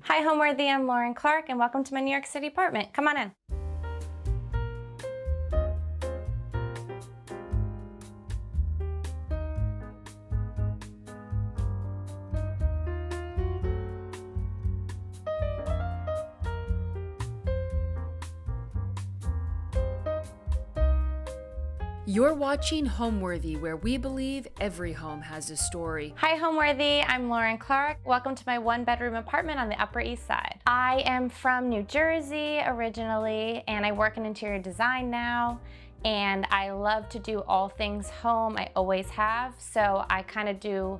Hi, Homeworthy. I'm Lauren Clark, and welcome to my New York City apartment. Come on in. You're watching Homeworthy, where we believe every home has a story. Hi, Homeworthy. I'm Lauren Clark. Welcome to my one-bedroom apartment on the Upper East Side. I am from New Jersey originally, and I work in interior design now. And I love to do all things home. I always have. So I kind of do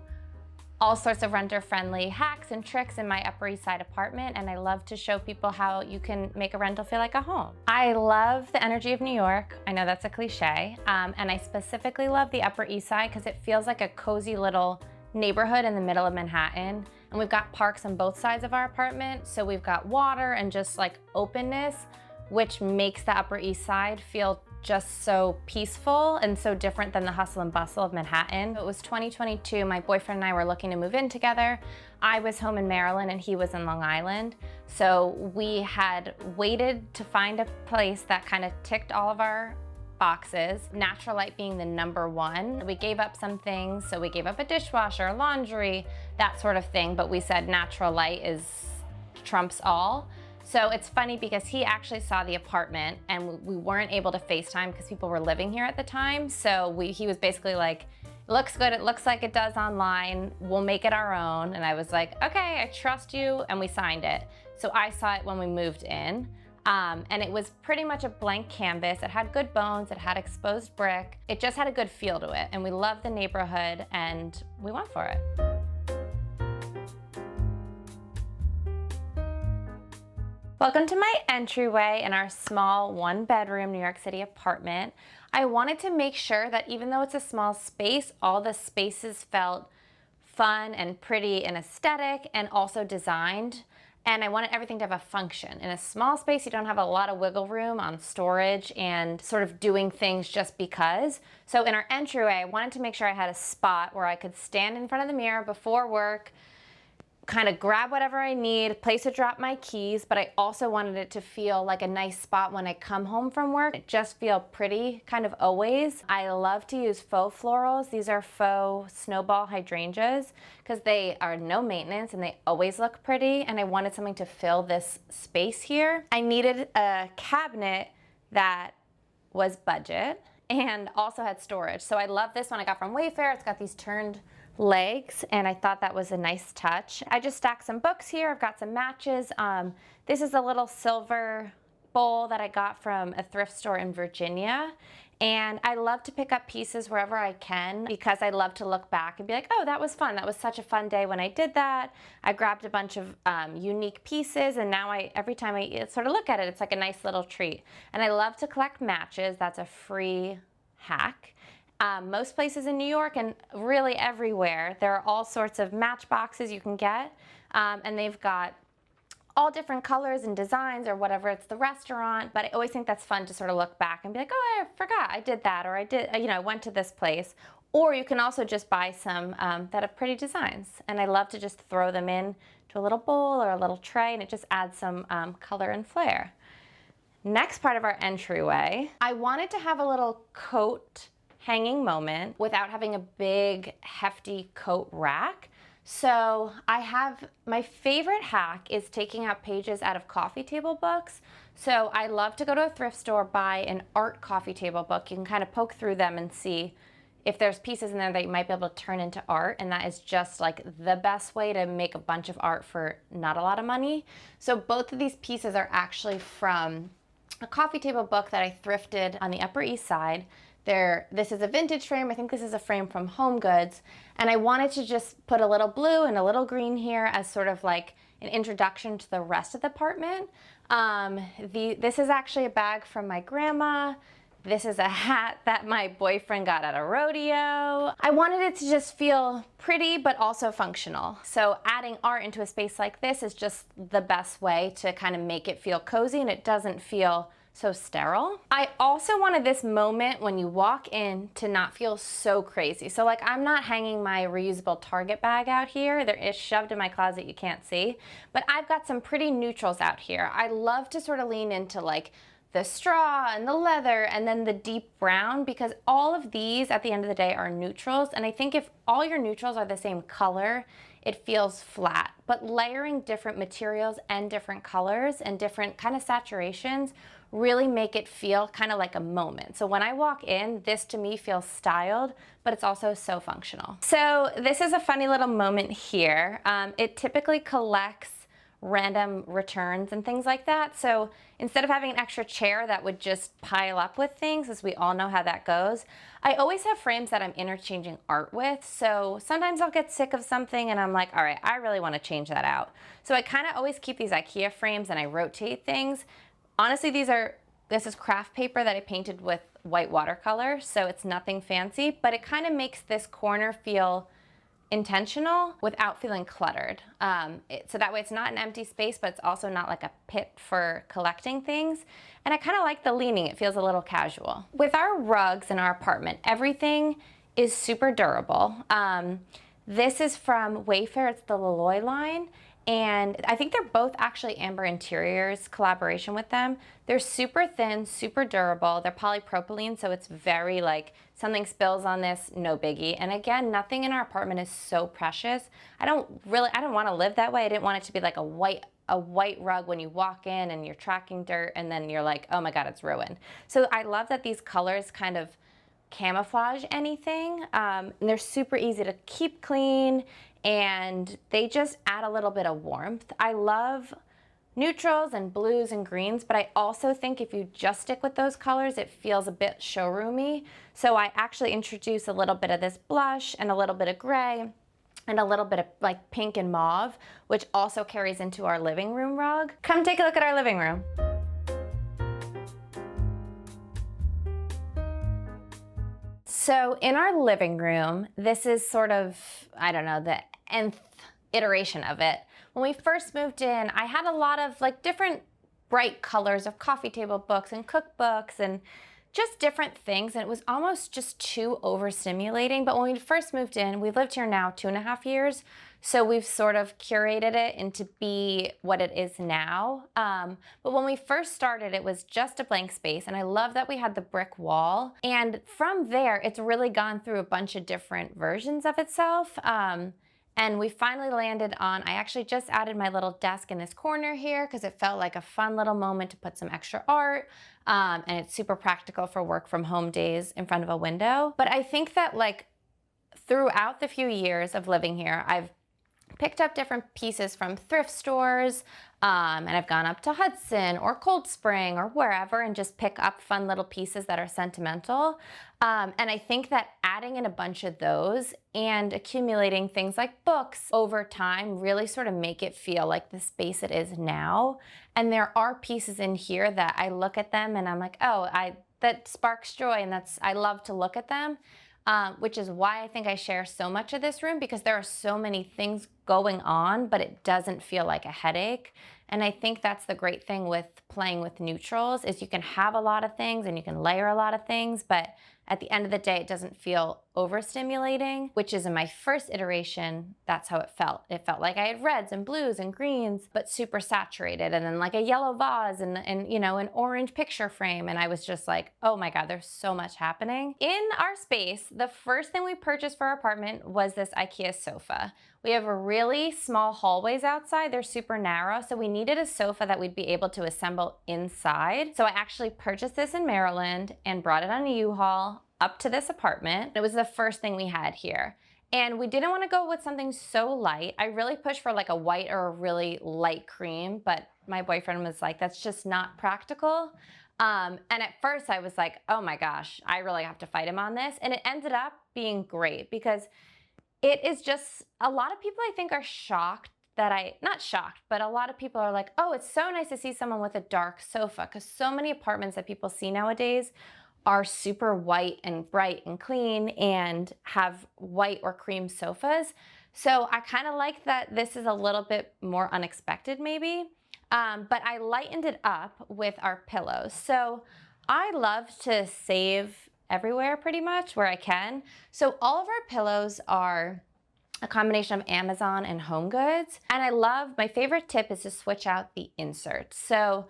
all sorts of renter-friendly hacks and tricks in my Upper East Side apartment, and I love to show people how you can make a rental feel like a home. I love the energy of New York. I know that's a cliche, and I specifically love the Upper East Side because it feels like a cozy little neighborhood in the middle of Manhattan, and we've got parks on both sides of our apartment, so we've got water and just like openness, which makes the Upper East Side feel just so peaceful and so different than the hustle and bustle of Manhattan. It was 2022, my boyfriend and I were looking to move in together. I was home in Maryland and he was in Long Island. So we had waited to find a place that kind of ticked all of our boxes, natural light being the number one. We gave up some things, so we gave up a dishwasher, laundry, that sort of thing, but we said natural light is trumps all. So it's funny because he actually saw the apartment and we weren't able to FaceTime because people were living here at the time. So he was basically like, looks good, it looks like it does online, we'll make it our own. And I was like, okay, I trust you, and we signed it. So I saw it when we moved in. And it was pretty much a blank canvas. It had good bones, it had exposed brick. It just had a good feel to it. And we loved the neighborhood and we went for it. Welcome to my entryway in our small one-bedroom New York City apartment. I wanted to make sure that even though it's a small space, all the spaces felt fun and pretty and aesthetic and also designed. And I wanted everything to have a function. In a small space, you don't have a lot of wiggle room on storage and sort of doing things just because. So in our entryway, I wanted to make sure I had a spot where I could stand in front of the mirror before work, kind of grab whatever I need, place to drop my keys, but I also wanted it to feel like a nice spot when I come home from work. It just feel pretty kind of always. I love to use faux florals. These are faux snowball hydrangeas because they are no maintenance and they always look pretty, and I wanted something to fill this space here. I needed a cabinet that was budget and also had storage. So I love this one I got from Wayfair. It's got these turned legs, and I thought that was a nice touch. I just stacked some books here. I've got some matches. This is a little silver bowl that I got from a thrift store in Virginia. And I love to pick up pieces wherever I can because I love to look back and be like, oh, that was fun. That was such a fun day when I did that. I grabbed a bunch of unique pieces, and now every time I sort of look at it, it's like a nice little treat. And I love to collect matches. That's a free hack. Most places in New York and really everywhere, there are all sorts of matchboxes you can get, and they've got all different colors and designs or whatever. It's the restaurant, but I always think that's fun to sort of look back and be like, oh, I forgot I did that, or I went to this place. Or you can also just buy some that have pretty designs, and I love to just throw them in to a little bowl or a little tray, and it just adds some color and flair. Next part of our entryway, I wanted to have a little coat hanging moment without having a big hefty coat rack. So I have, my favorite hack is taking out pages out of coffee table books. So I love to go to a thrift store, buy an art coffee table book. You can kind of poke through them and see if there's pieces in there that you might be able to turn into art, and that is just like the best way to make a bunch of art for not a lot of money. So both of these pieces are actually from a coffee table book that I thrifted on the Upper East Side. This is a vintage frame. I think this is a frame from Home Goods. And I wanted to just put a little blue and a little green here as sort of like an introduction to the rest of the apartment. This is actually a bag from my grandma. This is a hat that my boyfriend got at a rodeo. I wanted it to just feel pretty, but also functional. So adding art into a space like this is just the best way to kind of make it feel cozy, and it doesn't feel so sterile. I also wanted this moment when you walk in to not feel so crazy. So like I'm not hanging my reusable Target bag out here. There is shoved in my closet, you can't see. But I've got some pretty neutrals out here. I love to sort of lean into like the straw and the leather and then the deep brown, because all of these at the end of the day are neutrals. And I think if all your neutrals are the same color, it feels flat. But layering different materials and different colors and different kind of saturations really make it feel kind of like a moment. So when I walk in, this to me feels styled, but it's also so functional. So this is a funny little moment here. It typically collects random returns and things like that. So instead of having an extra chair that would just pile up with things, as we all know how that goes, I always have frames that I'm interchanging art with. So sometimes I'll get sick of something and I'm like, all right, I really want to change that out. So I kind of always keep these IKEA frames and I rotate things. Honestly, this is craft paper that I painted with white watercolor, so it's nothing fancy, but it kind of makes this corner feel intentional without feeling cluttered. So that way it's not an empty space, but it's also not like a pit for collecting things. And I kind of like the leaning, it feels a little casual. With our rugs in our apartment, everything is super durable. This is from Wayfair, it's the Leloy line. And I think they're both actually Amber Interiors collaboration with them. They're super thin, super durable. They're polypropylene, so it's very like something spills on this, no biggie. And again, nothing in our apartment is so precious. I don't want to live that way. I didn't want it to be like a white rug when you walk in and you're tracking dirt and then you're like, oh my God, it's ruined. So I love that these colors kind of camouflage anything. And they're super easy to keep clean, and they just add a little bit of warmth. I love neutrals and blues and greens, but I also think if you just stick with those colors, it feels a bit showroomy. So I actually introduce a little bit of this blush and a little bit of gray and a little bit of like pink and mauve, which also carries into our living room rug. Come take a look at our living room. So in our living room, this is sort of, I don't know, the nth iteration of it. When we first moved in, I had a lot of like different bright colors of coffee table books and cookbooks and just different things. And it was almost just too overstimulating. But when we first moved in, we've lived here now 2.5 years. So we've sort of curated it into be what it is now. But when we first started, it was just a blank space. And I love that we had the brick wall. And from there, it's really gone through a bunch of different versions of itself. And we finally landed on, I actually just added my little desk in this corner here because it felt like a fun little moment to put some extra art. And it's super practical for work from home days in front of a window. But I think that like throughout the few years of living here, I've picked up different pieces from thrift stores, and I've gone up to Hudson or Cold Spring or wherever and just pick up fun little pieces that are sentimental. And I think that adding in a bunch of those and accumulating things like books over time really sort of make it feel like the space it is now. And there are pieces in here that I look at them and I'm like, oh, that sparks joy, and I love to look at them. Which is why I think I share so much of this room, because there are so many things going on, but it doesn't feel like a headache. And I think that's the great thing with playing with neutrals is you can have a lot of things and you can layer a lot of things, but at the end of the day, it doesn't feel overstimulating, which is in my first iteration, that's how it felt. It felt like I had reds and blues and greens, but super saturated, and then like a yellow vase and you know, an orange picture frame. And I was just like, oh my God, there's so much happening. In our space, the first thing we purchased for our apartment was this IKEA sofa. We have a really small hallways outside. They're super narrow, so we needed a sofa that we'd be able to assemble inside. So I actually purchased this in Maryland and brought it on a U-Haul up to this apartment. It was the first thing we had here. And we didn't want to go with something so light. I really pushed for like a white or a really light cream, but my boyfriend was like, that's just not practical. And at first I was like, oh my gosh, I really have to fight him on this. And it ended up being great because it is just, a lot of people I think are shocked that not shocked, but a lot of people are like, oh, it's so nice to see someone with a dark sofa, because so many apartments that people see nowadays are super white and bright and clean and have white or cream sofas. So I kind of like that this is a little bit more unexpected maybe. But I lightened it up with our pillows. So I love to save everywhere pretty much where I can. So all of our pillows are a combination of Amazon and Home Goods. And I love, my favorite tip is to switch out the inserts. So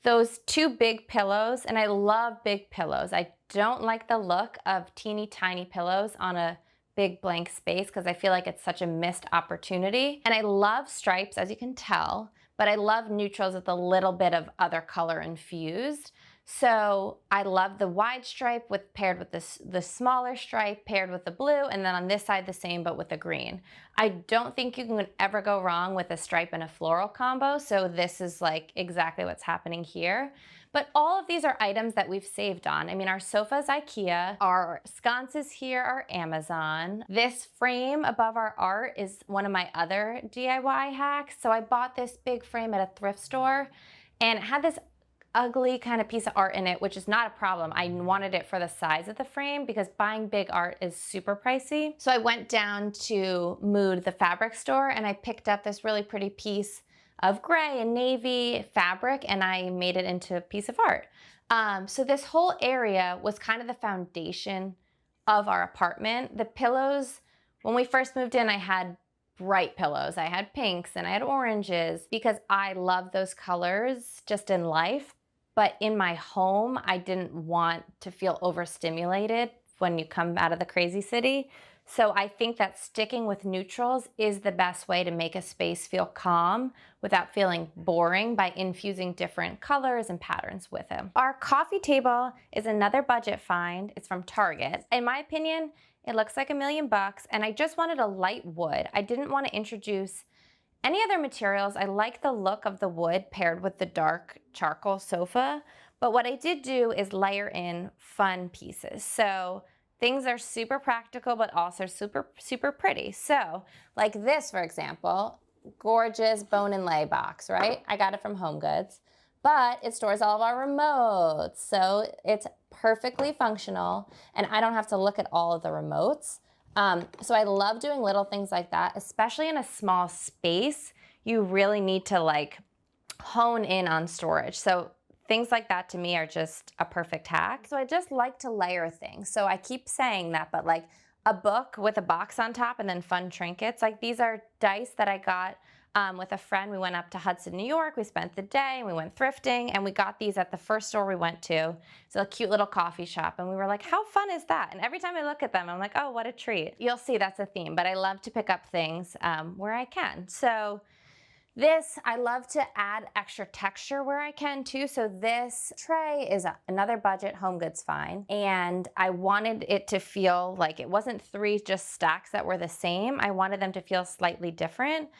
those two big pillows, and I love big pillows. I don't like the look of teeny tiny pillows on a big blank space because I feel like it's such a missed opportunity. And I love stripes, as you can tell, but I love neutrals with a little bit of other color infused. So I love the wide stripe paired with the smaller stripe paired with the blue, and then on this side the same but with the green. I don't think you can ever go wrong with a stripe and a floral combo, so this is like exactly what's happening here. But all of these are items that we've saved on. I mean, our sofa's IKEA, our sconces here are Amazon. This frame above our art is one of my other DIY hacks. So I bought this big frame at a thrift store, and it had this ugly kind of piece of art in it, which is not a problem. I wanted it for the size of the frame because buying big art is super pricey. So I went down to Mood, the fabric store, and I picked up this really pretty piece of gray and navy fabric, and I made it into a piece of art. So this whole area was kind of the foundation of our apartment. The pillows, when we first moved in, I had bright pillows. I had pinks and I had oranges because I love those colors just in life. But in my home, I didn't want to feel overstimulated when you come out of the crazy city. So I think that sticking with neutrals is the best way to make a space feel calm without feeling boring by infusing different colors and patterns with it. Our coffee table is another budget find. It's from Target. In my opinion, it looks like $1,000,000, and I just wanted a light wood. I didn't want to introduce any other materials. I like the look of the wood paired with the dark charcoal sofa, but what I did do is layer in fun pieces. So things are super practical, but also super pretty. So like this, for example, gorgeous bone and lay box, right? I got it from Home Goods, but it stores all of our remotes. So it's perfectly functional, and I don't have to look at all of the remotes. So I love doing little things like that, especially in a small space. You really need to like hone in on storage. So things like that to me are just a perfect hack. So I just like to layer things. So I keep saying that, but like a book with a box on top and then fun trinkets. Like these are dice that I got with a friend. We went up to Hudson, New York. We spent the day and we went thrifting, and we got these at the first store we went to. It's a cute little coffee shop, and we were like, how fun is that? And every time I look at them, I'm like, oh, what a treat. You'll see that's a theme, but I love to pick up things where I can. So this, I love to add extra texture where I can too. So this tray is another budget Home Goods find, and I wanted it to feel like it wasn't three just stacks that were the same. I wanted them to feel slightly different.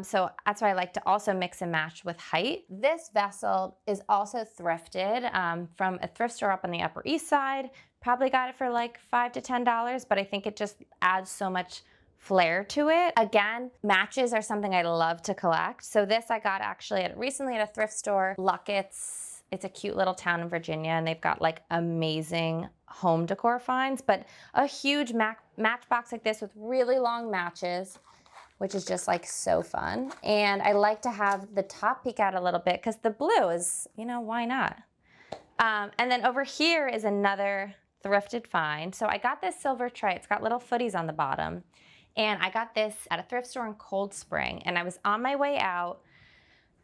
So that's why I like to also mix and match with height. This vessel is also thrifted from a thrift store up on the Upper East Side. Probably got it for like $5 to $10, but I think it just adds so much flair to it. Again, matches are something I love to collect. So this I got actually recently at a thrift store, Luckett's. It's a cute little town in Virginia, and they've got like amazing home decor finds, but a huge matchbox like this with really long matches, which is just like so fun. And I like to have the top peek out a little bit because the blue is, you know, why not? And then over here is another thrifted find. So I got this silver tray. It's got little footies on the bottom. And I got this at a thrift store in Cold Spring, and I was on my way out,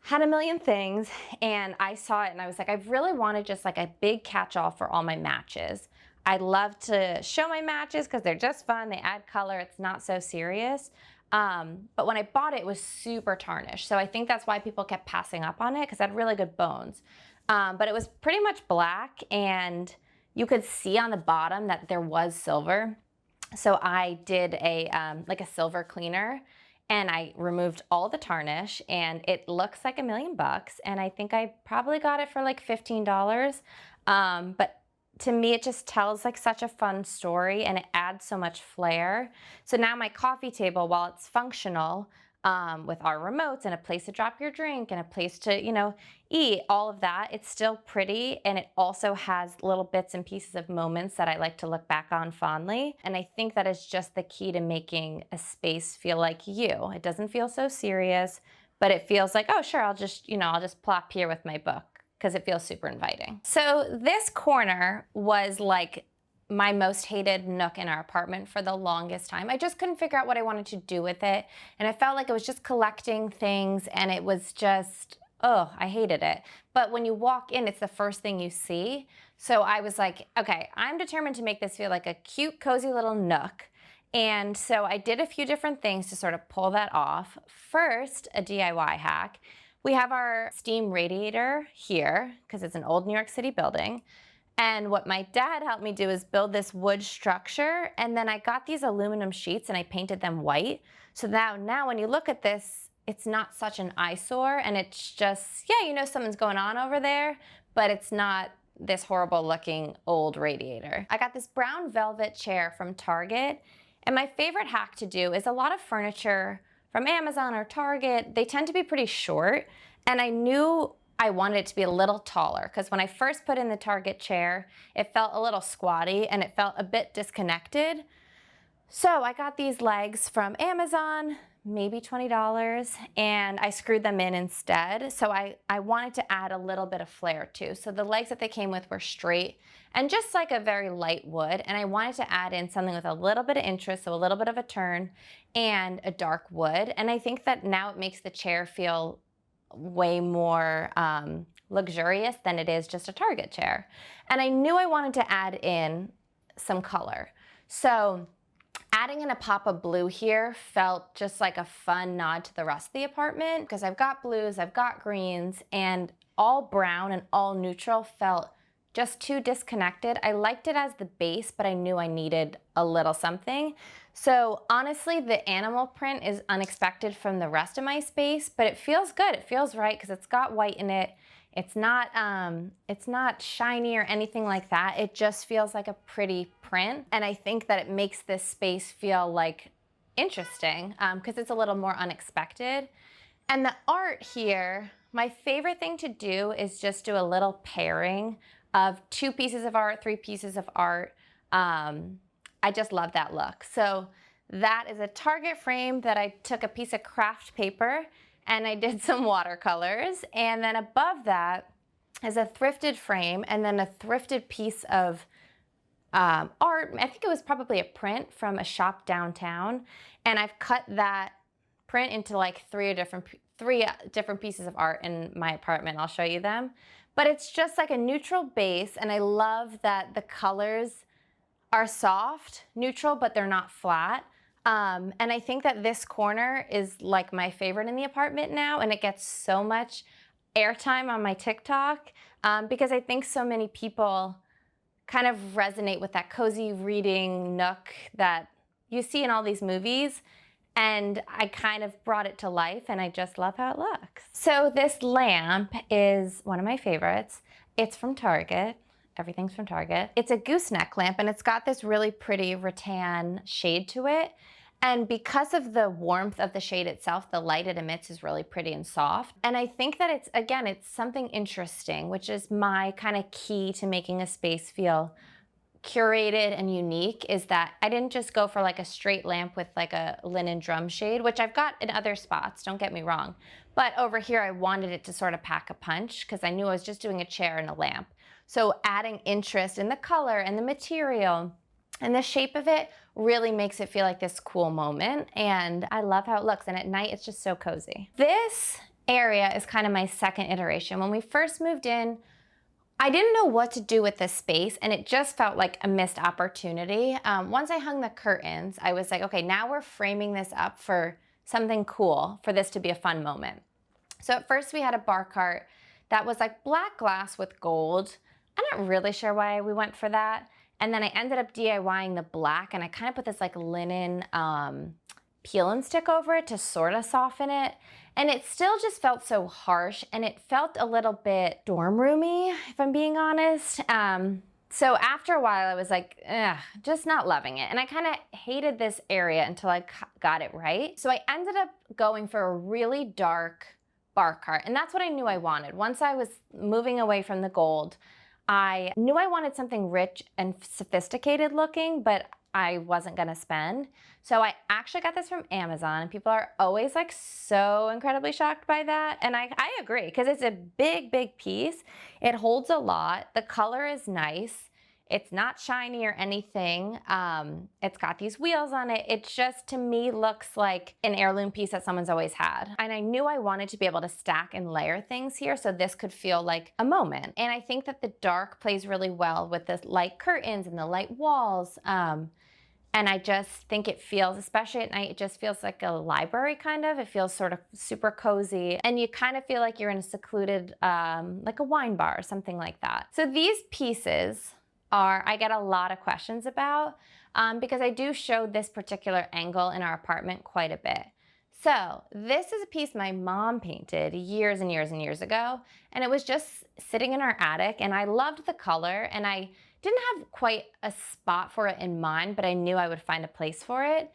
had a million things, and I saw it and I was like, I really wanted just like a big catch-all for all my matches. I love to show my matches because they're just fun. They add color. It's not so serious. But when I bought it, it was super tarnished. So I think that's why people kept passing up on it, because it had really good bones. But it was pretty much black, and you could see on the bottom that there was silver. So I did a like a silver cleaner, and I removed all the tarnish, and it looks like $1,000,000, and I think I probably got it for like $15. But to me, it just tells like such a fun story, and it adds so much flair. So now my coffee table, while it's functional, with our remotes and a place to drop your drink and a place to, you know, eat, all of that, it's still pretty, and it also has little bits and pieces of moments that I like to look back on fondly. And I think that is just the key to making a space feel like you. It doesn't feel so serious, but it feels like, oh, sure, I'll just plop here with my book because it feels super inviting. So this corner was like my most hated nook in our apartment for the longest time. I just couldn't figure out what I wanted to do with it. And I felt like it was just collecting things and it was just, oh, I hated it. But when you walk in, it's the first thing you see. So I was like, okay, I'm determined to make this feel like a cute, cozy little nook. And so I did a few different things to sort of pull that off. First, a DIY hack. We have our steam radiator here because it's an old New York City building. And what my dad helped me do is build this wood structure. And then I got these aluminum sheets and I painted them white. So now when you look at this, it's not such an eyesore and it's just, yeah, you know something's going on over there, but it's not this horrible looking old radiator. I got this brown velvet chair from Target. And my favorite hack to do is a lot of furniture from Amazon or Target, they tend to be pretty short. And I knew I wanted it to be a little taller because when I first put in the Target chair, it felt a little squatty and it felt a bit disconnected. So I got these legs from Amazon, maybe $20, and I screwed them in instead. So I wanted to add a little bit of flair too. So the legs that they came with were straight and just like a very light wood. And I wanted to add in something with a little bit of interest, so a little bit of a turn and a dark wood. And I think that now it makes the chair feel way more luxurious than it is just a Target chair. And I knew I wanted to add in some color. So adding in a pop of blue here felt just like a fun nod to the rest of the apartment because I've got blues, I've got greens, and all brown and all neutral felt just too disconnected. I liked it as the base, but I knew I needed a little something. So honestly, the animal print is unexpected from the rest of my space, but it feels good. It feels right because it's got white in it. It's not shiny or anything like that. It just feels like a pretty print. And I think that it makes this space feel like interesting because it's a little more unexpected. And the art here, my favorite thing to do is just do a little pairing of 2 pieces of art, 3 pieces of art. I just love that look. So that is a Target frame that I took a piece of craft paper and I did some watercolors. And then above that is a thrifted frame and then a thrifted piece of art. I think it was probably a print from a shop downtown. And I've cut that print into like 3 different pieces of art in my apartment. I'll show you them. But it's just like a neutral base. And I love that the colors are soft, neutral, but they're not flat. And I think that this corner is like my favorite in the apartment now, and it gets so much airtime on my TikTok because I think so many people kind of resonate with that cozy reading nook that you see in all these movies. And I kind of brought it to life and I just love how it looks. So this lamp is one of my favorites. It's from Target. Everything's from Target. It's a gooseneck lamp and it's got this really pretty rattan shade to it. And because of the warmth of the shade itself, the light it emits is really pretty and soft. And I think that it's something interesting, which is my kind of key to making a space feel curated and unique, is that I didn't just go for like a straight lamp with like a linen drum shade, which I've got in other spots, don't get me wrong. But over here, I wanted it to sort of pack a punch because I knew I was just doing a chair and a lamp. So adding interest in the color and the material and the shape of it really makes it feel like this cool moment. And I love how it looks. And at night, it's just so cozy. This area is kind of my second iteration. When we first moved in, I didn't know what to do with this space and it just felt like a missed opportunity. Once I hung the curtains, I was like, okay, now we're framing this up for something cool, for this to be a fun moment. So at first we had a bar cart that was like black glass with gold. I'm not really sure why we went for that. And then I ended up DIYing the black and I kind of put this like linen peel and stick over it to sort of soften it. And it still just felt so harsh and it felt a little bit dorm roomy, if I'm being honest. So after a while I was like, just not loving it. And I kind of hated this area until I got it right. So I ended up going for a really dark bar cart. And that's what I knew I wanted. Once I was moving away from the gold, I knew I wanted something rich and sophisticated looking, but I wasn't gonna spend. So I actually got this from Amazon, and people are always like so incredibly shocked by that. And I agree, because it's a big, big piece. It holds a lot. The color is nice. It's not shiny or anything. It's got these wheels on it. It just, to me, looks like an heirloom piece that someone's always had. And I knew I wanted to be able to stack and layer things here, so this could feel like a moment. And I think that the dark plays really well with the light curtains and the light walls. And I just think it feels, especially at night, it just feels like a library kind of. It feels sort of super cozy. And you kind of feel like you're in a secluded, like a wine bar or something like that. So these pieces I get a lot of questions about because I do show this particular angle in our apartment quite a bit. So this is a piece my mom painted years and years and years ago, and it was just sitting in our attic, and I loved the color, and I didn't have quite a spot for it in mind, but I knew I would find a place for it.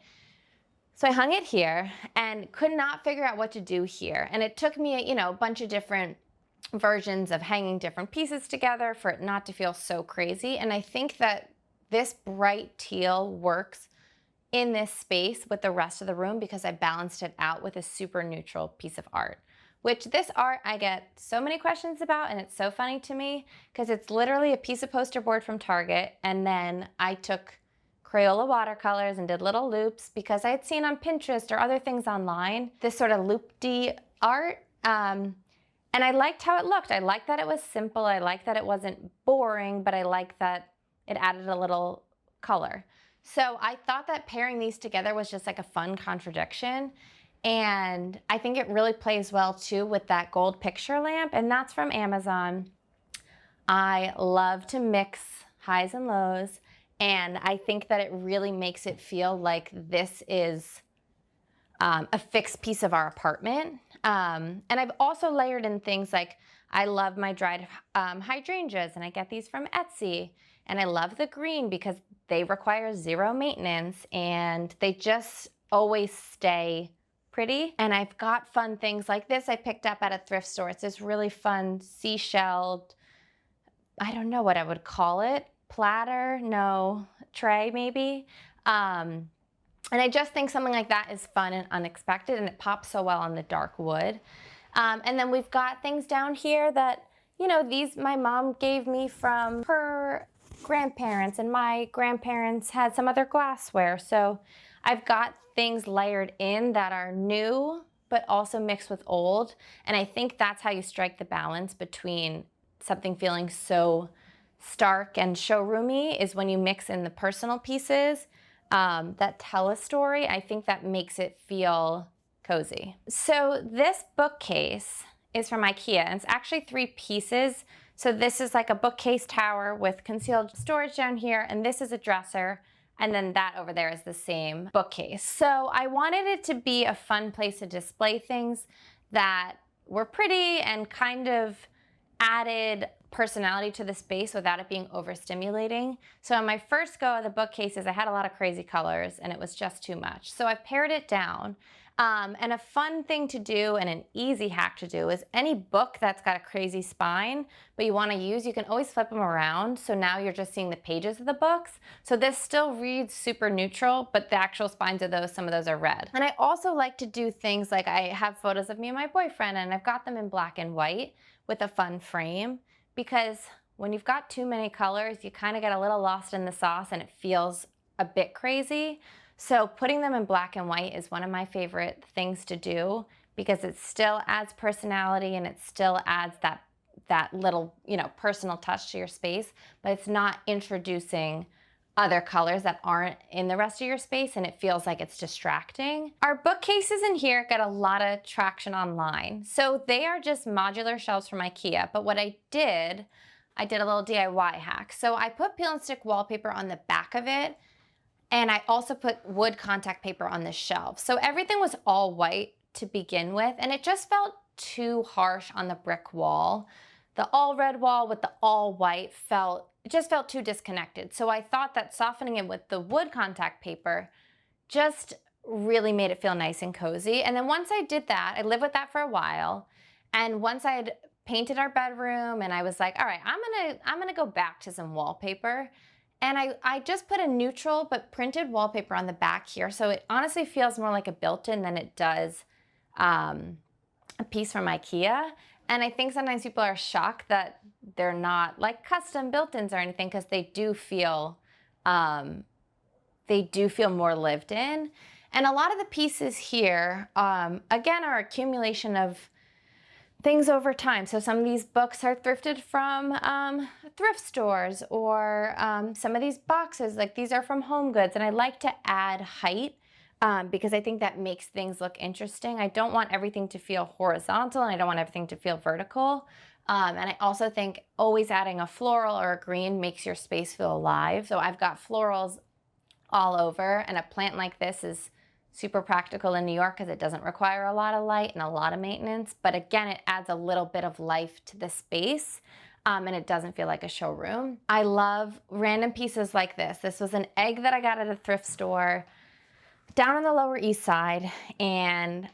So I hung it here and could not figure out what to do here. And it took me, a bunch of different versions of hanging different pieces together for it not to feel so crazy. And I think that this bright teal works in this space with the rest of the room because I balanced it out with a super neutral piece of art. Which this art I get so many questions about, and it's so funny to me because it's literally a piece of poster board from Target, and then I took Crayola watercolors and did little loops because I had seen on Pinterest or other things online this sort of loop-de art. And I liked how it looked. I liked that it was simple. I liked that it wasn't boring, but I liked that it added a little color. So I thought that pairing these together was just like a fun contradiction. And I think it really plays well too with that gold picture lamp, and that's from Amazon. I love to mix highs and lows, and I think that it really makes it feel like this is a fixed piece of our apartment. And I've also layered in things like I love my dried hydrangeas, and I get these from Etsy. And I love the green because they require zero maintenance and they just always stay pretty. And I've got fun things like this I picked up at a thrift store. It's this really fun seashelled, I don't know what I would call it, platter, no, tray maybe. And I just think something like that is fun and unexpected, and it pops so well on the dark wood. And then we've got things down here that, these my mom gave me from her grandparents, and my grandparents had some other glassware. So I've got things layered in that are new, but also mixed with old. And I think that's how you strike the balance between something feeling so stark and showroomy is when you mix in the personal pieces that tell a story. I think that makes it feel cozy. So this bookcase is from IKEA, and it's actually 3 pieces. So this is like a bookcase tower with concealed storage down here, and this is a dresser, and then that over there is the same bookcase. So I wanted it to be a fun place to display things that were pretty and kind of added personality to the space without it being overstimulating. So on my first go of the bookcases, I had a lot of crazy colors and it was just too much. So I pared it down. And a fun thing to do and an easy hack to do is any book that's got a crazy spine, but you want to use, you can always flip them around. So now you're just seeing the pages of the books. So this still reads super neutral, but the actual spines of those, some of those are red. And I also like to do things like I have photos of me and my boyfriend, and I've got them in black and white with a fun frame, because when you've got too many colors, you kind of get a little lost in the sauce and it feels a bit crazy. So putting them in black and white is one of my favorite things to do because it still adds personality and it still adds that little, personal touch to your space, but it's not introducing other colors that aren't in the rest of your space, and it feels like it's distracting. Our bookcases in here get a lot of traction online. So they are just modular shelves from IKEA, but what I did a little DIY hack. So I put peel and stick wallpaper on the back of it, and I also put wood contact paper on the shelf. So everything was all white to begin with, and it just felt too harsh on the brick wall. The all red wall with the all white just felt too disconnected. So I thought that softening it with the wood contact paper just really made it feel nice and cozy. And then once I did that, I lived with that for a while. And once I had painted our bedroom and I was like, all right, I'm gonna go back to some wallpaper. And I just put a neutral but printed wallpaper on the back here. So it honestly feels more like a built-in than it does a piece from IKEA. And I think sometimes people are shocked that they're not like custom built-ins or anything because they do feel more lived in. And a lot of the pieces here, again, are accumulation of things over time. So some of these books are thrifted from thrift stores, or some of these boxes, like these are from Home Goods. And I like to add height because I think that makes things look interesting. I don't want everything to feel horizontal, and I don't want everything to feel vertical. And I also think always adding a floral or a green makes your space feel alive. So I've got florals all over, and a plant like this is super practical in New York because it doesn't require a lot of light and a lot of maintenance. But again, it adds a little bit of life to the space. And it doesn't feel like a showroom. I love random pieces like this. This was an egg that I got at a thrift store down on the Lower East Side, and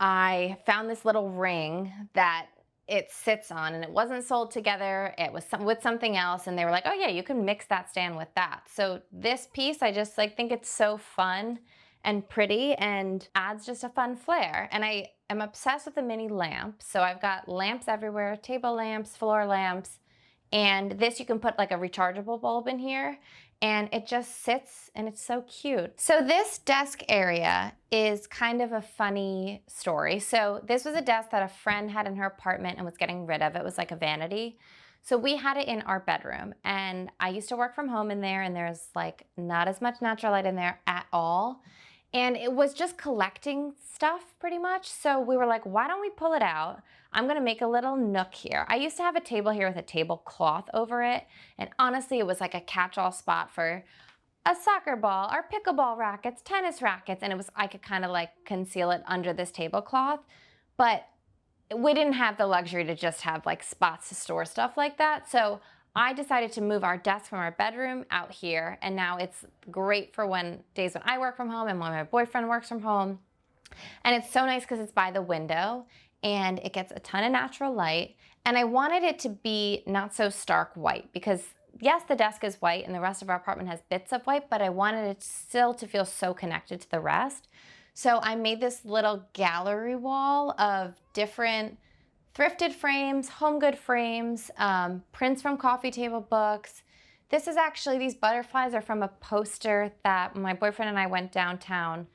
I found this little ring that it sits on, and it wasn't sold together. It was with something else, and they were like, oh yeah, you can mix that stand with that. So this piece, I just think it's so fun and pretty and adds just a fun flair. And I am obsessed with the mini lamps. So I've got lamps everywhere, table lamps, floor lamps, and this you can put like a rechargeable bulb in here, and it just sits and it's so cute. So this desk area is kind of a funny story. So this was a desk that a friend had in her apartment and was getting rid of. It was like a vanity. So we had it in our bedroom, and I used to work from home in there, and there's like not as much natural light in there at all. And it was just collecting stuff pretty much. So we were like, why don't we pull it out? I'm gonna make a little nook here. I used to have a table here with a tablecloth over it. And honestly, it was like a catch-all spot for a soccer ball or pickleball rackets, tennis rackets. And I could kind of like conceal it under this tablecloth. But we didn't have the luxury to just have like spots to store stuff like that. So I decided to move our desk from our bedroom out here, and now it's great for days when I work from home and when my boyfriend works from home. And it's so nice because it's by the window and it gets a ton of natural light. And I wanted it to be not so stark white because yes, the desk is white and the rest of our apartment has bits of white, but I wanted it still to feel so connected to the rest. So I made this little gallery wall of different thrifted frames, home good frames, prints from coffee table books. This is actually, these butterflies are from a poster that my boyfriend and I went downtown.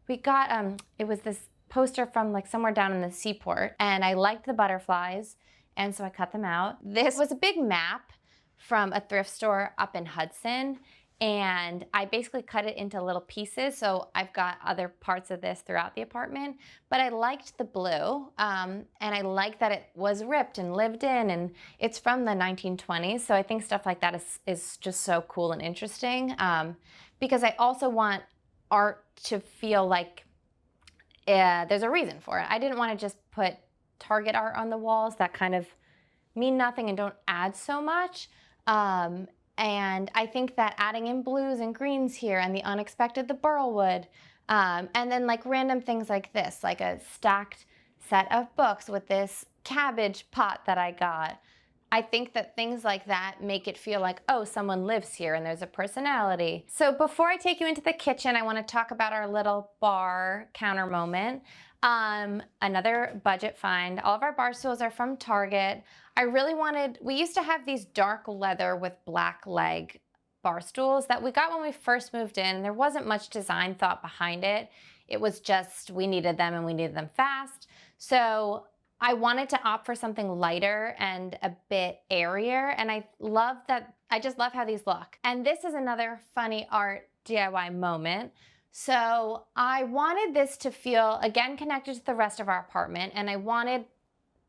We got, it was this poster from like somewhere down in the seaport, and I liked the butterflies, and so I cut them out. This was a big map from a thrift store up in Hudson, and I basically cut it into little pieces. So I've got other parts of this throughout the apartment, but I liked the blue, and I liked that it was ripped and lived in, and it's from the 1920s. So I think stuff like that is just so cool and interesting, because I also want art to feel like there's a reason for it. I didn't want to just put Target art on the walls that kind of mean nothing and don't add so much. And I think that adding in blues and greens here and the unexpected, the burlwood, and then like random things like this, like a stacked set of books with this cabbage pot that I got. I think that things like that make it feel like, oh, someone lives here and there's a personality. So before I take you into the kitchen, I want to talk about our little bar counter moment. Another budget find. All of our bar stools are from Target. We used to have these dark leather with black leg bar stools that we got when we first moved in. There wasn't much design thought behind it. It was just, we needed them and we needed them fast. So I wanted to opt for something lighter and a bit airier, and I just love how these look. And this is another funny art DIY moment. So I wanted this to feel, again, connected to the rest of our apartment, and I wanted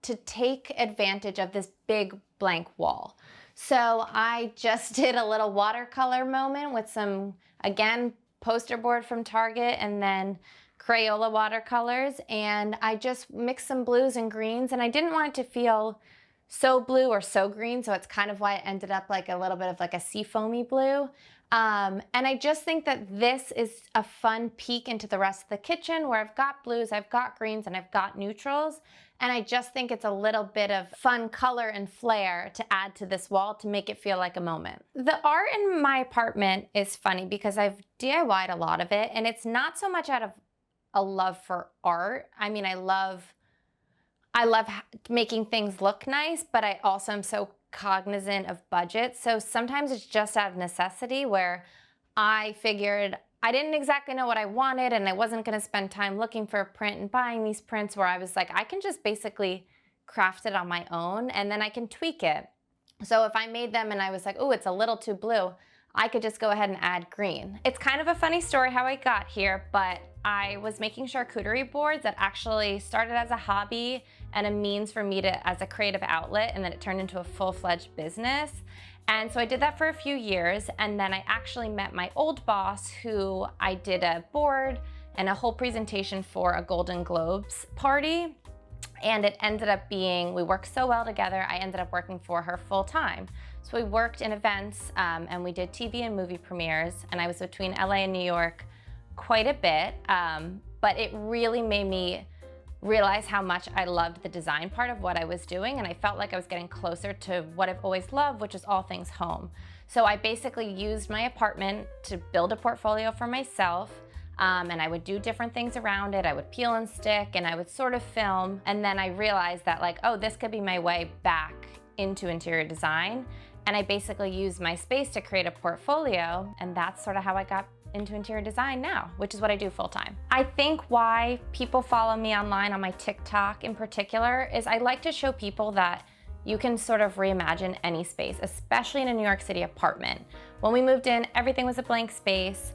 to take advantage of this big blank wall. So I just did a little watercolor moment with some, again, poster board from Target and then Crayola watercolors, and I just mixed some blues and greens, and I didn't want it to feel so blue or so green, so it's kind of why it ended up like a little bit of like a seafoamy blue. And I just think that this is a fun peek into the rest of the kitchen where I've got blues, I've got greens, and I've got neutrals. And I just think it's a little bit of fun color and flair to add to this wall to make it feel like a moment. The art in my apartment is funny because I've DIY'd a lot of it, and it's not so much out of a love for art. I mean, I love making things look nice, but I also am so cognizant of budget. So sometimes it's just out of necessity where I figured I didn't exactly know what I wanted and I wasn't going to spend time looking for a print and buying these prints, where I was like, I can just basically craft it on my own and then I can tweak it. So if I made them and I was like, oh, it's a little too blue, I could just go ahead and add green. It's kind of a funny story how I got here, but I was making charcuterie boards that actually started as a hobby and a means for me to, as a creative outlet, and then it turned into a full-fledged business. And so I did that for a few years, and then I actually met my old boss, who I did a board and a whole presentation for a Golden Globes party. And it ended up being, we worked so well together, I ended up working for her full time. So we worked in events and we did TV and movie premieres, and I was between LA and New York quite a bit, but it really made me realize how much I loved the design part of what I was doing, and I felt like I was getting closer to what I've always loved, which is all things home. So I basically used my apartment to build a portfolio for myself. And I would do different things around it. I would peel and stick and I would sort of film. And then I realized that, like, oh, this could be my way back into interior design. And I basically used my space to create a portfolio. And that's sort of how I got into interior design now, which is what I do full time. I think why people follow me online on my TikTok in particular is I like to show people that you can sort of reimagine any space, especially in a New York City apartment. When we moved in, everything was a blank space.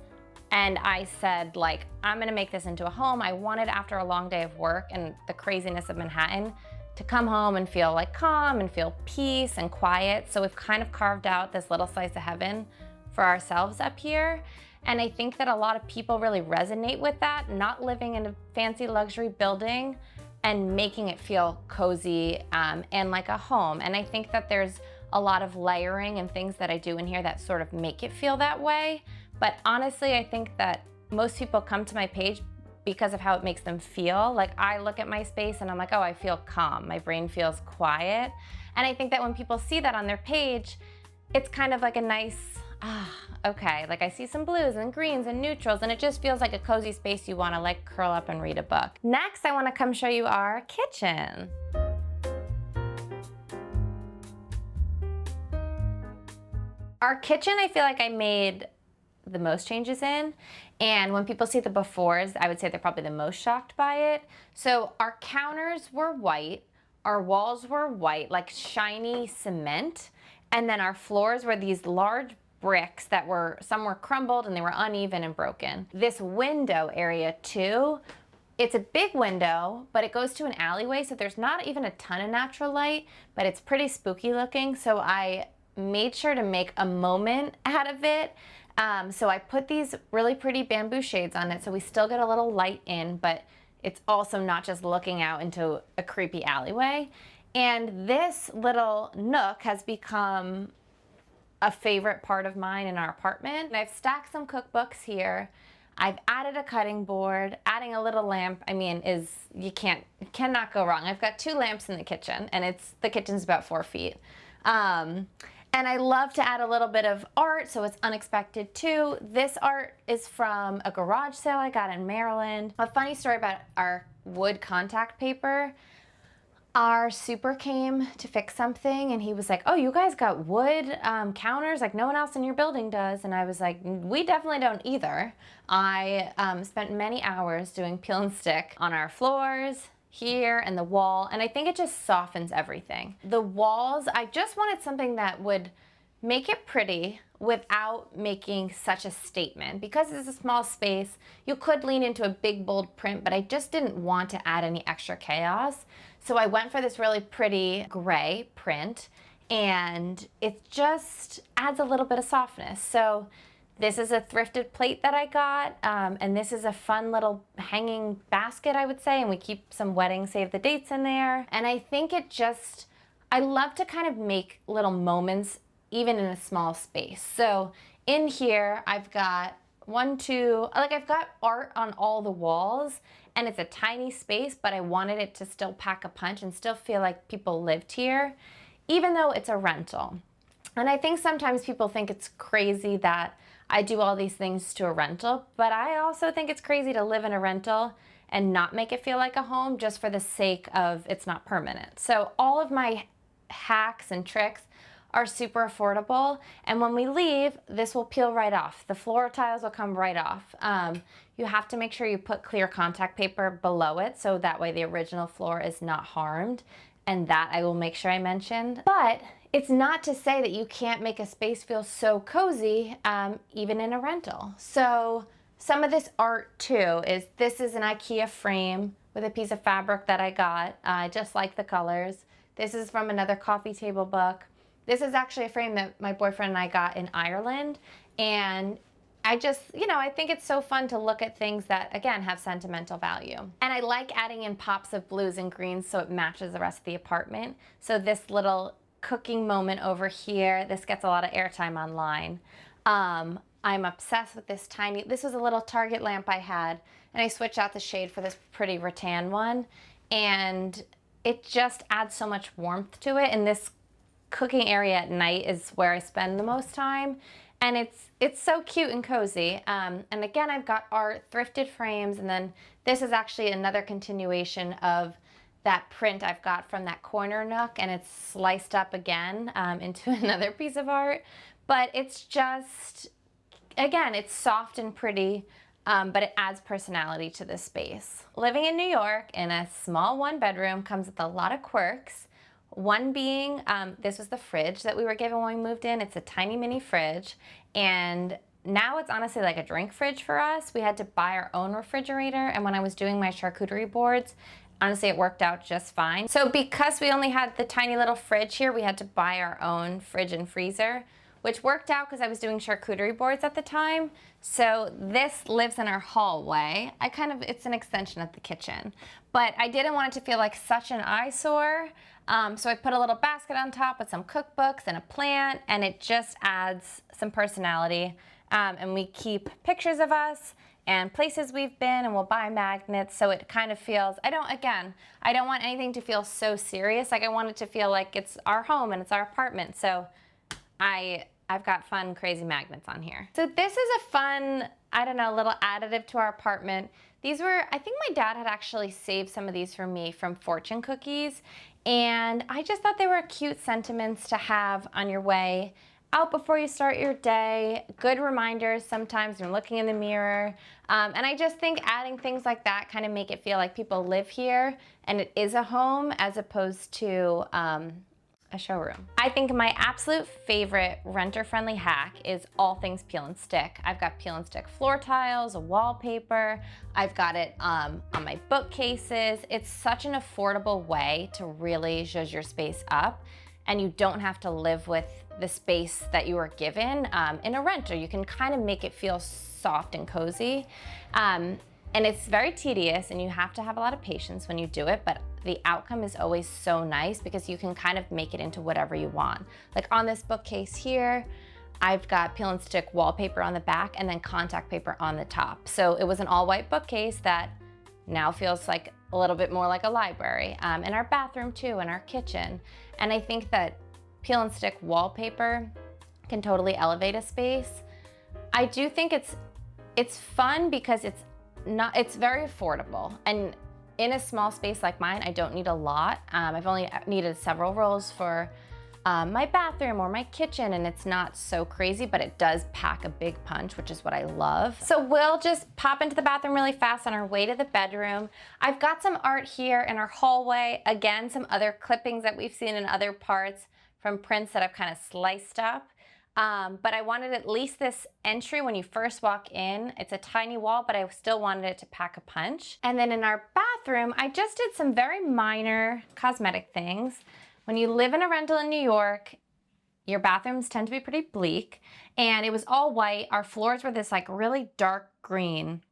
And I said, like, I'm gonna make this into a home. I wanted, after a long day of work and the craziness of Manhattan, to come home and feel like calm and feel peace and quiet. So we've kind of carved out this little slice of heaven for ourselves up here. And I think that a lot of people really resonate with that, not living in a fancy luxury building and making it feel cozy and like a home. And I think that there's a lot of layering and things that I do in here that sort of make it feel that way. But honestly, I think that most people come to my page because of how it makes them feel. Like, I look at my space and I'm like, oh, I feel calm. My brain feels quiet. And I think that when people see that on their page, it's kind of like a nice, okay, like I see some blues and greens and neutrals, and it just feels like a cozy space you want to like curl up and read a book. Next, I want to come show you our kitchen. Our kitchen, I feel like I made the most changes in, and when people see the befores, I would say they're probably the most shocked by it. So our counters were white, our walls were white, like shiny cement, and then our floors were these large bricks that were, some were crumbled and they were uneven and broken. This window area too, it's a big window, but it goes to an alleyway, so there's not even a ton of natural light, but it's pretty spooky looking, so I made sure to make a moment out of it. So I put these really pretty bamboo shades on it so we still get a little light in, but it's also not just looking out into a creepy alleyway. And this little nook has become a favorite part of mine in our apartment. And I've stacked some cookbooks here. I've added a cutting board. Adding a little lamp, I mean, you cannot go wrong. I've got 2 lamps in the kitchen, and the kitchen's about 4 feet. And I love to add a little bit of art, so it's unexpected too. This art is from a garage sale I got in Maryland. A funny story about our wood contact paper. Our super came to fix something, and he was like, oh, you guys got wood counters like no one else in your building does. And I was like, we definitely don't either. I spent many hours doing peel and stick on our floors, here, and the wall, and I think it just softens everything. The walls, I just wanted something that would make it pretty without making such a statement. Because it's a small space, you could lean into a big bold print, but I just didn't want to add any extra chaos. So I went for this really pretty gray print, and it just adds a little bit of softness. So this is a thrifted plate that I got, and this is a fun little hanging basket, I would say, and we keep some wedding save the dates in there. And I think I love to kind of make little moments even in a small space. So in here, I've got like I've got art on all the walls and it's a tiny space, but I wanted it to still pack a punch and still feel like people lived here, even though it's a rental. And I think sometimes people think it's crazy that I do all these things to a rental, but I also think it's crazy to live in a rental and not make it feel like a home just for the sake of it's not permanent. So all of my hacks and tricks are super affordable, and when we leave, this will peel right off. The floor tiles will come right off. You have to make sure you put clear contact paper below it so that way the original floor is not harmed, and that I will make sure I mentioned. But it's not to say that you can't make a space feel so cozy, even in a rental. So some of this art too this is an IKEA frame with a piece of fabric that I got. I just like the colors. This is from another coffee table book. This is actually a frame that my boyfriend and I got in Ireland. And I just, I think it's so fun to look at things that, again, have sentimental value. And I like adding in pops of blues and greens so it matches the rest of the apartment. So this little cooking moment over here, this gets a lot of airtime online. I'm obsessed with this was a little Target lamp I had, and I switched out the shade for this pretty rattan one. And it just adds so much warmth to it. And this cooking area at night is where I spend the most time, and it's so cute and cozy. And again, I've got art, thrifted frames, and then this is actually another continuation of that print I've got from that corner nook, and it's sliced up again into another piece of art. But it's just, again, it's soft and pretty, but it adds personality to this space. Living in New York in a small one bedroom comes with a lot of quirks. One being, this was the fridge that we were given when we moved in. It's a tiny mini fridge, and now it's honestly like a drink fridge for us. We had to buy our own refrigerator, and when I was doing my charcuterie boards, honestly, it worked out just fine. So because we only had the tiny little fridge here, we had to buy our own fridge and freezer, which worked out because I was doing charcuterie boards at the time. So this lives in our hallway. It's an extension of the kitchen, but I didn't want it to feel like such an eyesore. So I put a little basket on top with some cookbooks and a plant, and it just adds some personality. And we keep pictures of us and places we've been, and we'll buy magnets, so it kind of feels, I don't want anything to feel so serious. Like, I want it to feel like it's our home and it's our apartment. So I've got fun, crazy magnets on here. So this is a fun, little additive to our apartment. These were, I think my dad had actually saved some of these for me from fortune cookies, and I just thought they were cute sentiments to have on your way out before you start your day. Good reminders sometimes when looking in the mirror. And I just think adding things like that kind of make it feel like people live here and it is a home as opposed to a showroom. I think my absolute favorite renter-friendly hack is all things peel and stick. I've got peel and stick floor tiles, wallpaper. I've got it on my bookcases. It's such an affordable way to really zhuzh your space up, and you don't have to live with the space that you are given in a renter. You can kind of make it feel soft and cozy. And it's very tedious, and you have to have a lot of patience when you do it, but the outcome is always so nice because you can kind of make it into whatever you want. Like on this bookcase here, I've got peel and stick wallpaper on the back and then contact paper on the top. So it was an all white bookcase that now feels like a little bit more like a library. In our bathroom too, in our kitchen. And I think that peel and stick wallpaper can totally elevate a space. I do think it's fun because it's very affordable, and in a small space like mine, I don't need a lot. I've only needed several rolls for my bathroom or my kitchen, and it's not so crazy, but it does pack a big punch, which is what I love. So we'll just pop into the bathroom really fast on our way to the bedroom. I've got some art here in our hallway. Again, some other clippings that we've seen in other parts from prints that I've kind of sliced up. But I wanted at least this entry when you first walk in. It's a tiny wall, but I still wanted it to pack a punch. And then in our bathroom, I just did some very minor cosmetic things. When you live in a rental in New York, your bathrooms tend to be pretty bleak, and it was all white. Our floors were this like really dark green,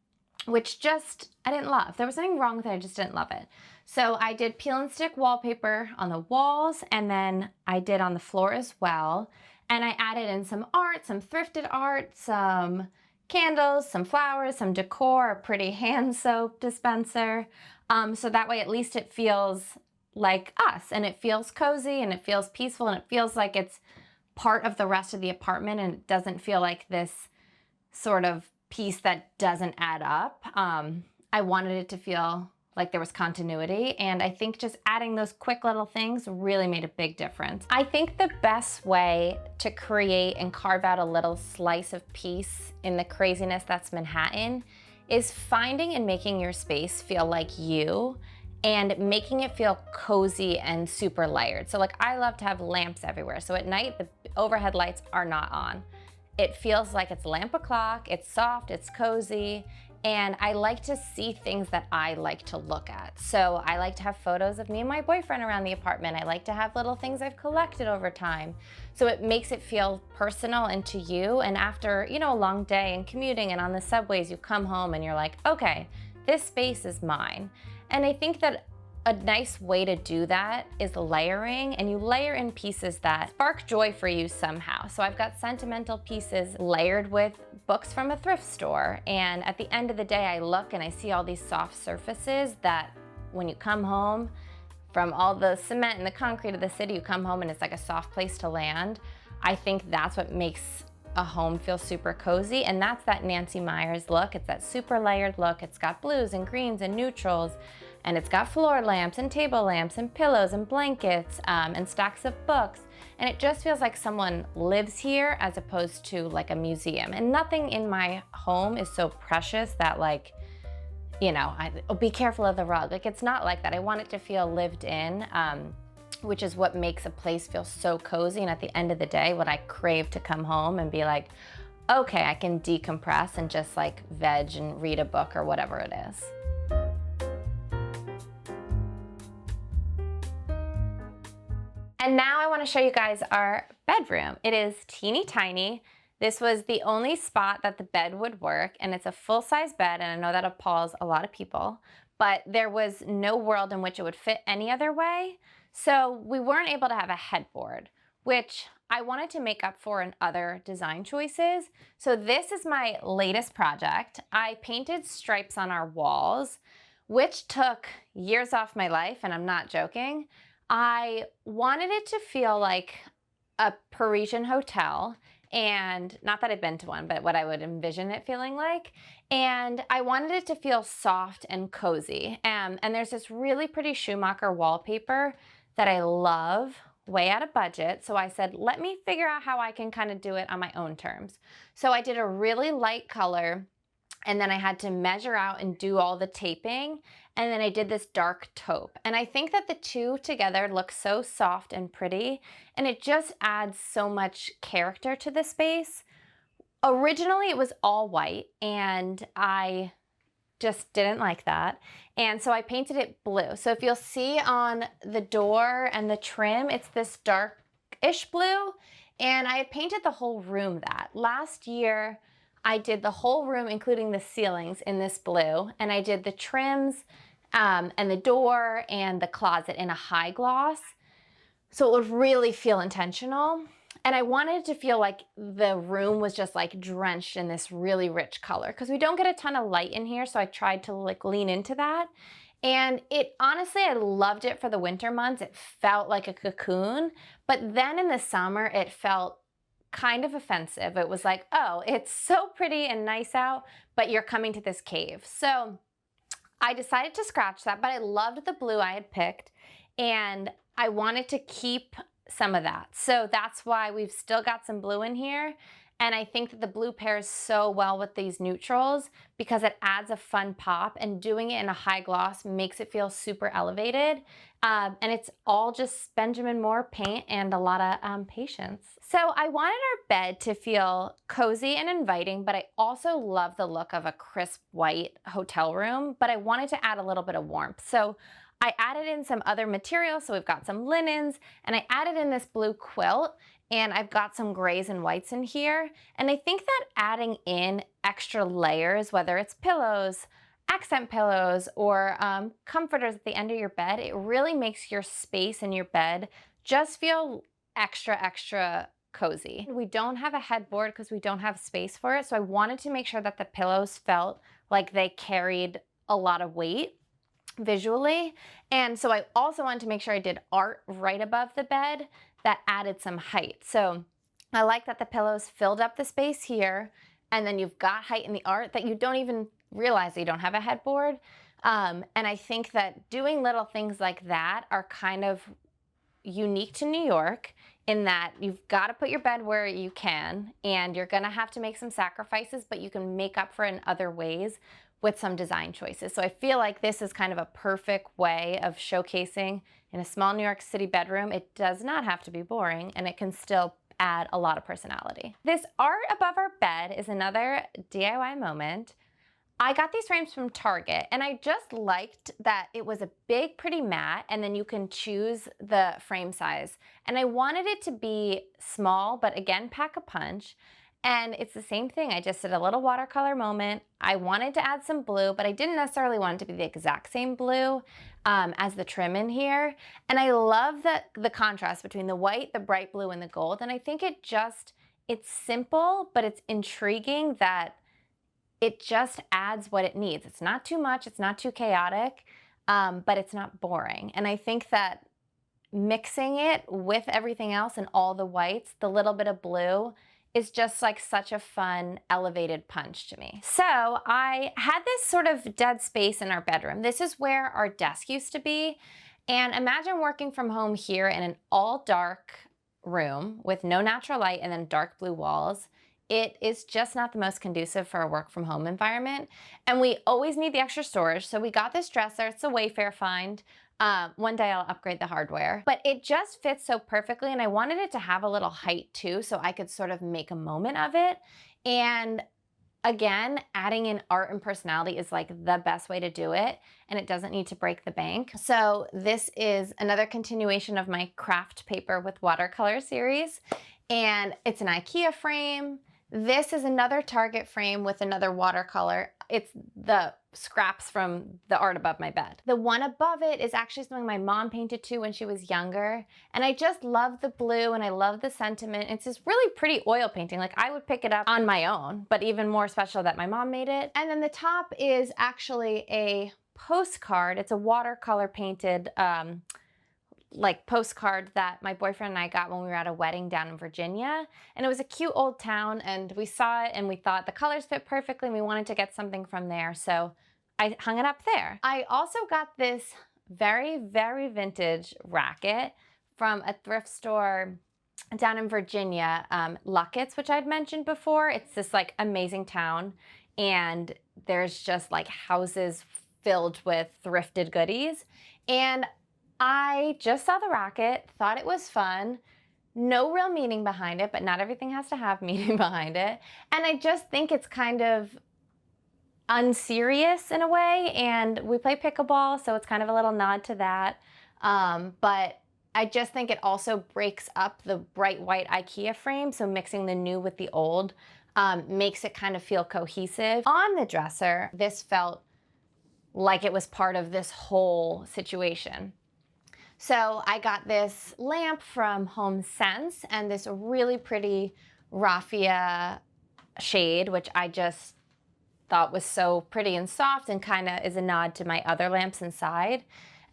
which I didn't love. There was nothing wrong with it, I just didn't love it. So I did peel and stick wallpaper on the walls, and then I did on the floor as well. And I added in some art, some thrifted art, some candles, some flowers, some decor, a pretty hand soap dispenser. So that way at least it feels like us and it feels cozy and it feels peaceful and it feels like it's part of the rest of the apartment and it doesn't feel like this sort of piece that doesn't add up. I wanted it to feel like there was continuity, and I think just adding those quick little things really made a big difference. I think the best way to create and carve out a little slice of peace in the craziness that's Manhattan is finding and making your space feel like you and making it feel cozy and super layered. So like I love to have lamps everywhere. So at night, the overhead lights are not on. It feels like it's lamp o'clock, it's soft, it's cozy, and I like to see things that I like to look at. So I like to have photos of me and my boyfriend around the apartment. I like to have little things I've collected over time. So it makes it feel personal and to you. And after, a long day and commuting and on the subways, you come home and you're like, okay, this space is mine. And I think that a nice way to do that is layering, and you layer in pieces that spark joy for you somehow. So I've got sentimental pieces layered with books from a thrift store, and at the end of the day I look and I see all these soft surfaces that when you come home from all the cement and the concrete of the city, you come home and it's like a soft place to land. I think that's what makes a home feel super cozy, and that's that Nancy Meyers look. It's that super layered look. It's got blues and greens and neutrals, and it's got floor lamps and table lamps and pillows and blankets and stacks of books. And it just feels like someone lives here as opposed to like a museum. And nothing in my home is so precious that be careful of the rug. Like it's not like that. I want it to feel lived in, which is what makes a place feel so cozy. And at the end of the day, what I crave to come home and be like, okay, I can decompress and just like veg and read a book or whatever it is. And now I want to show you guys our bedroom. It is teeny tiny. This was the only spot that the bed would work, and it's a full-size bed, and I know that appalls a lot of people, but there was no world in which it would fit any other way. So we weren't able to have a headboard, which I wanted to make up for in other design choices. So this is my latest project. I painted stripes on our walls, which took years off my life, and I'm not joking. I wanted it to feel like a Parisian hotel, and not that I've been to one, but what I would envision it feeling like. And I wanted it to feel soft and cozy. And there's this really pretty Schumacher wallpaper that I love, way out of budget. So I said, let me figure out how I can kind of do it on my own terms. So I did a really light color, and then I had to measure out and do all the taping. And then I did this dark taupe. And I think that the two together look so soft and pretty, and it just adds so much character to the space. Originally, it was all white, and I just didn't like that. And so I painted it blue. So if you'll see on the door and the trim, it's this darkish blue. And I had painted the whole room that. Last year, I did the whole room, including the ceilings, in this blue. And I did the trims and the door and the closet in a high gloss. So it would really feel intentional. And I wanted it to feel like the room was just like drenched in this really rich color, because we don't get a ton of light in here. So I tried to like lean into that. And honestly, I loved it for the winter months. It felt like a cocoon. But then in the summer, it felt kind of offensive. It was like, oh, it's so pretty and nice out, but you're coming to this cave. So I decided to scratch that, but I loved the blue I had picked, and I wanted to keep some of that. So that's why we've still got some blue in here. And I think that the blue pairs so well with these neutrals because it adds a fun pop, and doing it in a high gloss makes it feel super elevated. And it's all just Benjamin Moore paint and a lot of patience. So I wanted our bed to feel cozy and inviting, but I also love the look of a crisp white hotel room, but I wanted to add a little bit of warmth. So I added in some other materials. So we've got some linens, and I added in this blue quilt. And I've got some grays and whites in here. And I think that adding in extra layers, whether it's pillows, accent pillows, or comforters at the end of your bed, it really makes your space in your bed just feel extra, extra cozy. We don't have a headboard because we don't have space for it, so I wanted to make sure that the pillows felt like they carried a lot of weight visually. And so I also wanted to make sure I did art right above the bed that added some height. So I like that the pillows filled up the space here, and then you've got height in the art that you don't even realize that you don't have a headboard. And I think that doing little things like that are kind of unique to New York in that you've got to put your bed where you can, and you're going to have to make some sacrifices, but you can make up for it in other ways with some design choices. So I feel like this is kind of a perfect way of showcasing in a small New York City bedroom. It does not have to be boring, and it can still add a lot of personality. This art above our bed is another DIY moment. I got these frames from Target, and I just liked that it was a big, pretty mat, and then you can choose the frame size. And I wanted it to be small, but again, pack a punch. And it's the same thing. I just did a little watercolor moment. I wanted to add some blue, but I didn't necessarily want it to be the exact same blue as the trim in here. And I love the contrast between the white, the bright blue, and the gold. And I think it's simple, but it's intriguing that it just adds what it needs. It's not too much, it's not too chaotic, but it's not boring. And I think that mixing it with everything else and all the whites, the little bit of blue, is just like such a fun elevated punch to me. So I had this sort of dead space in our bedroom. This is where our desk used to be. And imagine working from home here in an all dark room with no natural light and then dark blue walls. It is just not the most conducive for a work from home environment. And we always need the extra storage. So we got this dresser. It's a Wayfair find. One day I'll upgrade the hardware, but it just fits so perfectly. And I wanted it to have a little height too, so I could sort of make a moment of it. And again, adding in art and personality is like the best way to do it, and it doesn't need to break the bank. So this is another continuation of my craft paper with watercolor series, and it's an IKEA frame. This is another Target frame with another watercolor. It's the scraps from the art above my bed. The one above it is actually something my mom painted too when she was younger. And I just love the blue and I love the sentiment. It's this really pretty oil painting. Like I would pick it up on my own, but even more special that my mom made it. And then the top is actually a postcard. It's a watercolor painted like postcard that my boyfriend and I got when we were at a wedding down in Virginia. And it was a cute old town, and we saw it and we thought the colors fit perfectly and we wanted to get something from there. So I hung it up there. I also got this very, very vintage racket from a thrift store down in Virginia, Luckett's, which I'd mentioned before. It's this like amazing town, and there's just like houses filled with thrifted goodies. And I just saw the racket, thought it was fun, no real meaning behind it, but not everything has to have meaning behind it. And I just think it's kind of unserious in a way, and we play pickleball, so it's kind of a little nod to that. But I just think it also breaks up the bright white IKEA frame, so mixing the new with the old makes it kind of feel cohesive. On the dresser, this felt like it was part of this whole situation. So I got this lamp from Home Sense and this really pretty raffia shade, which I just thought was so pretty and soft and kind of is a nod to my other lamps inside.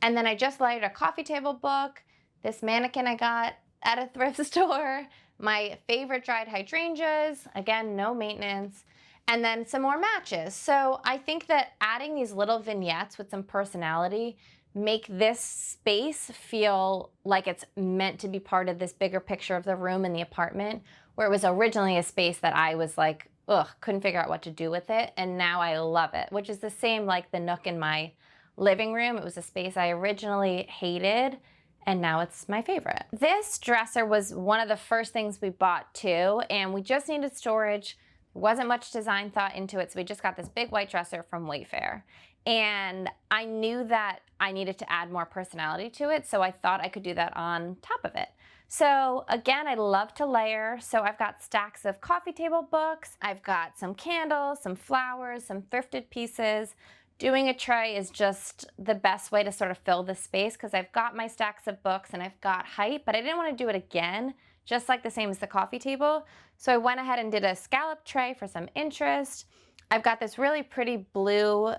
And then I just lighted a coffee table book, this mannequin I got at a thrift store, my favorite dried hydrangeas, again, no maintenance, and then some more matches. So I think that adding these little vignettes with some personality make this space feel like it's meant to be part of this bigger picture of the room and the apartment, where it was originally a space that I was like, ugh, couldn't figure out what to do with it. And now I love it, which is the same like the nook in my living room. It was a space I originally hated, and now it's my favorite. This dresser was one of the first things we bought too, and we just needed storage. There wasn't much design thought into it, so we just got this big white dresser from Wayfair. And I knew that I needed to add more personality to it, so I thought I could do that on top of it. So again, I love to layer, so I've got stacks of coffee table books, I've got some candles, some flowers, some thrifted pieces. Doing a tray is just the best way to sort of fill the space because I've got my stacks of books and I've got height, but I didn't want to do it again just like the same as the coffee table. So I went ahead and did a scallop tray for some interest. I've got this really pretty blue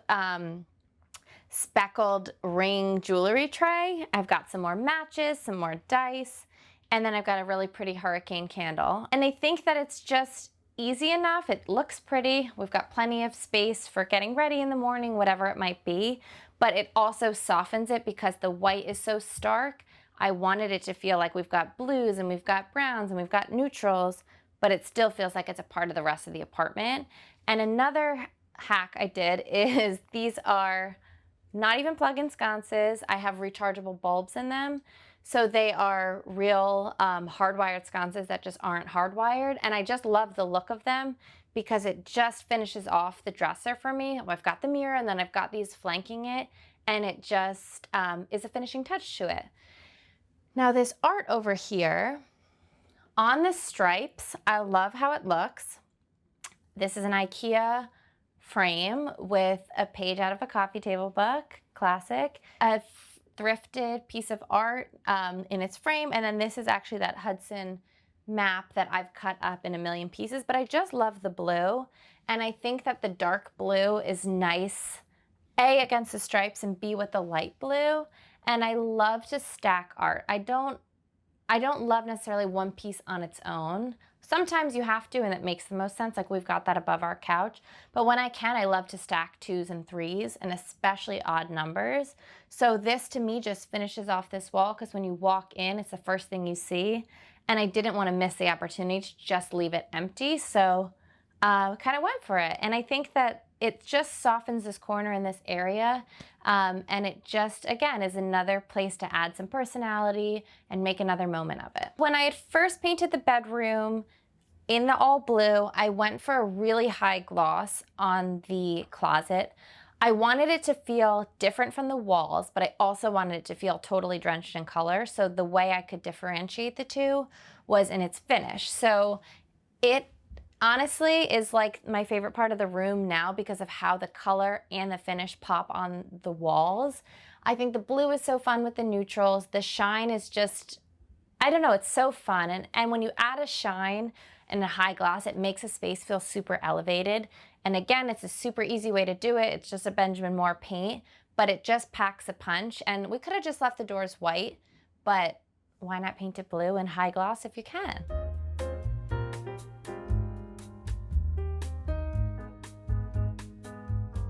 speckled ring jewelry tray. I've got some more matches, some more dice, and then I've got a really pretty hurricane candle. And I think that it's just easy enough. It looks pretty. We've got plenty of space for getting ready in the morning, whatever it might be, but it also softens it because the white is so stark. I wanted it to feel like we've got blues and we've got browns and we've got neutrals, but it still feels like it's a part of the rest of the apartment. And another hack I did is these are not even plug-in sconces. I have rechargeable bulbs in them. So they are real hardwired sconces that just aren't hardwired. And I just love the look of them because it just finishes off the dresser for me. I've got the mirror and then I've got these flanking it, and it just is a finishing touch to it. Now this art over here on the stripes, I love how it looks. This is an IKEA frame with a page out of a coffee table book, classic, a thrifted piece of art in its frame, and then this is actually that Hudson map that I've cut up in a million pieces, but I just love the blue, and I think that the dark blue is nice, A, against the stripes, and B, with the light blue, and I love to stack art. I don't love necessarily one piece on its own. Sometimes you have to, and it makes the most sense, like we've got that above our couch. But when I can, I love to stack 2s and 3s, and especially odd numbers. So this, to me, just finishes off this wall, because when you walk in, it's the first thing you see. And I didn't want to miss the opportunity to just leave it empty, so kind of went for it. And I think that it just softens this corner in this area, and it just, again, is another place to add some personality and make another moment of it. When I had first painted the bedroom in the all blue, I went for a really high gloss on the closet. I wanted it to feel different from the walls, but I also wanted it to feel totally drenched in color. So the way I could differentiate the two was in its finish. So it honestly is like my favorite part of the room now because of how the color and the finish pop on the walls. I think the blue is so fun with the neutrals. The shine is just, I don't know, it's so fun. And when you add a shine and a high gloss, it makes a space feel super elevated. And again, it's a super easy way to do it. It's just a Benjamin Moore paint, but it just packs a punch. And we could have just left the doors white, but why not paint it blue and high gloss if you can?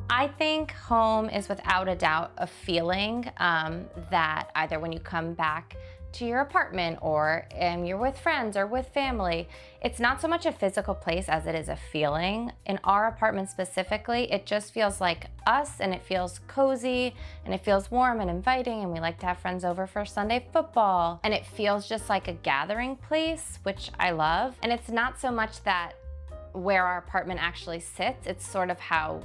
I think home is without a doubt a feeling that either when you come back to your apartment or you're with friends or with family, it's not so much a physical place as it is a feeling. In our apartment specifically, it just feels like us, and it feels cozy, and it feels warm and inviting, and we like to have friends over for Sunday football, and it feels just like a gathering place, which I love. And it's not so much that where our apartment actually sits, it's sort of how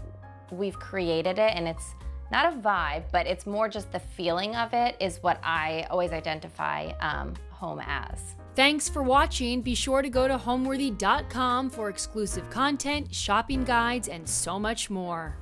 we've created it, and it's not a vibe, but it's more just the feeling of it is what I always identify home as. Thanks for watching. Be sure to go to homeworthy.com for exclusive content, shopping guides, and so much more.